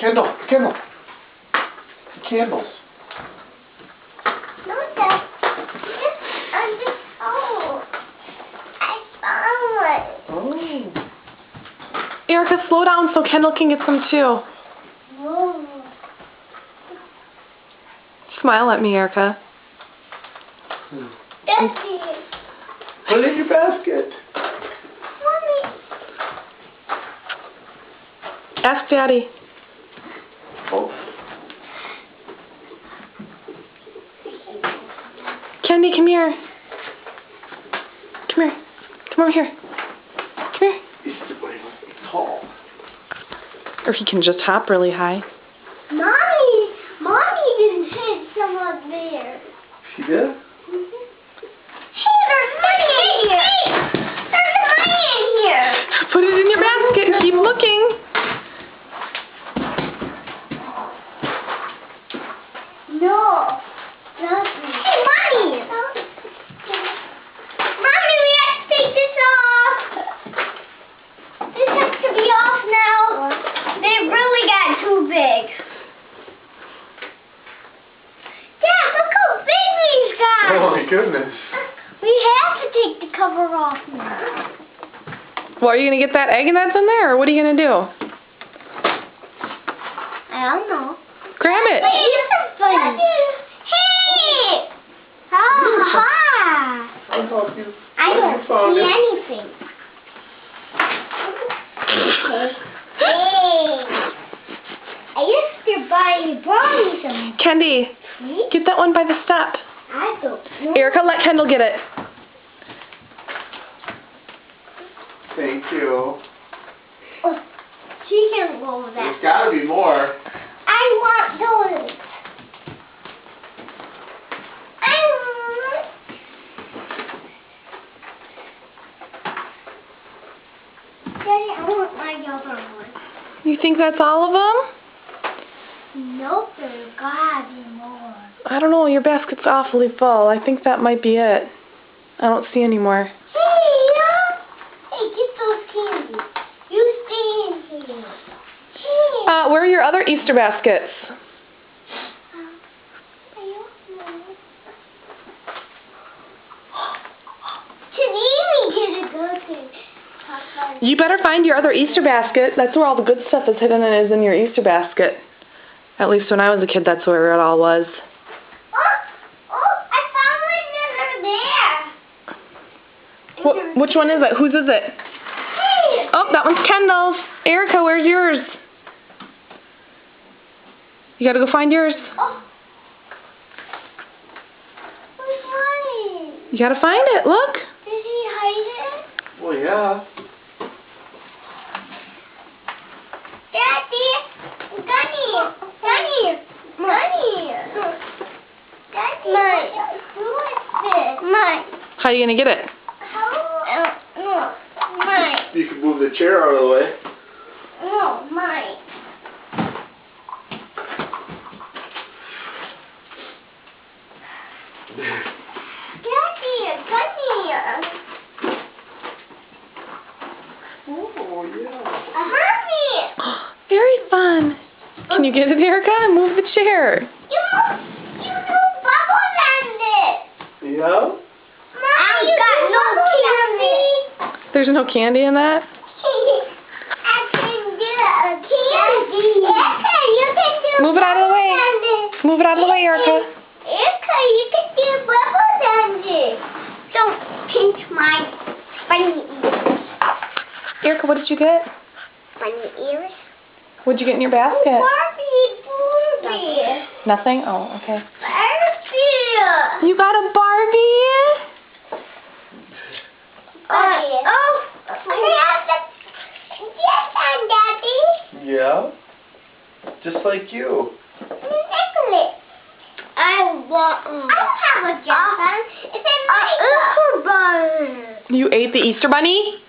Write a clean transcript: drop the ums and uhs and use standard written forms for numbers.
Kendall. Candles. No, Dad. I'm just, oh, I found one. Oh. Erica, slow down so Kendall can get some too. Whoa. Smile at me, Erica. Daddy. Put it in your basket. Mommy. Ask Daddy. Oh. Candy, come here. Come here. Come over here. Come here. Easter Bunny must be tall. Or he can just hop really high. Mommy didn't hit some up there. She did? Hey, there's money in here. There's money in here. Put it in your basket and keep looking. No. Nothing. Hey, Mommy. Mommy, we have to take this off. This has to be off now. They really got too big. Dad, look how big these got. Oh my goodness. We have to take the cover off now. Well, are you going to get that egg that's in there, or what are you going to do? I don't know. Grab it. But you are funny. Hey! Ha! I'll help you. I don't You found see it. anything. Hey! I used to buy brownies and Candy, sweets. get that one by the step. I don't know. Erica, let Kendall get it. Thank you. Oh, she can't go with that. There's gotta be more. I want those. I want. Daddy, I want my other one. You think that's all of them? Nope, there's gotta be more. I don't know. Your basket's awfully full. I think that might be it. I don't see any more. Hey, get those candies. You stay in here. Hey. Where are your other Easter baskets? You better find your other Easter basket. That's where all the good stuff is hidden and is in your Easter basket. At least when I was a kid, that's where it all was. I found one there. Which one is it? Whose is it? Hey. Oh, that one's Kendall's. Erica, where's yours? You gotta go find yours. Oh. Where's mine? You gotta find it. Look. Did he hide it? Well, yeah. Daddy, Gunny, Daddy, mine. Who is this? Mine. How are you gonna get it? How? No, mine. You can move the chair out of the way. No, mine. Daddy, Gunny. Oh, yeah. A Herbie. Very fun. Can you get it, Erica? Move the chair. You do bubbles on it. Yeah? I got no candy. There's no candy in that? I can get a candy. Erica, you can do Move it out of the way. bubbles Move it out of the way, Erica. Erica, you can do bubbles on it. Don't pinch my funny ears. Erica, what did you get? Funny ears? What'd you get in your basket? Barbie. Nothing? Oh, okay. Barbie. You got a Barbie? Yes, Daddy. Yeah? Just like you. Nicholas. I don't have a jacket. It's a Easter bunny. You ate the Easter bunny?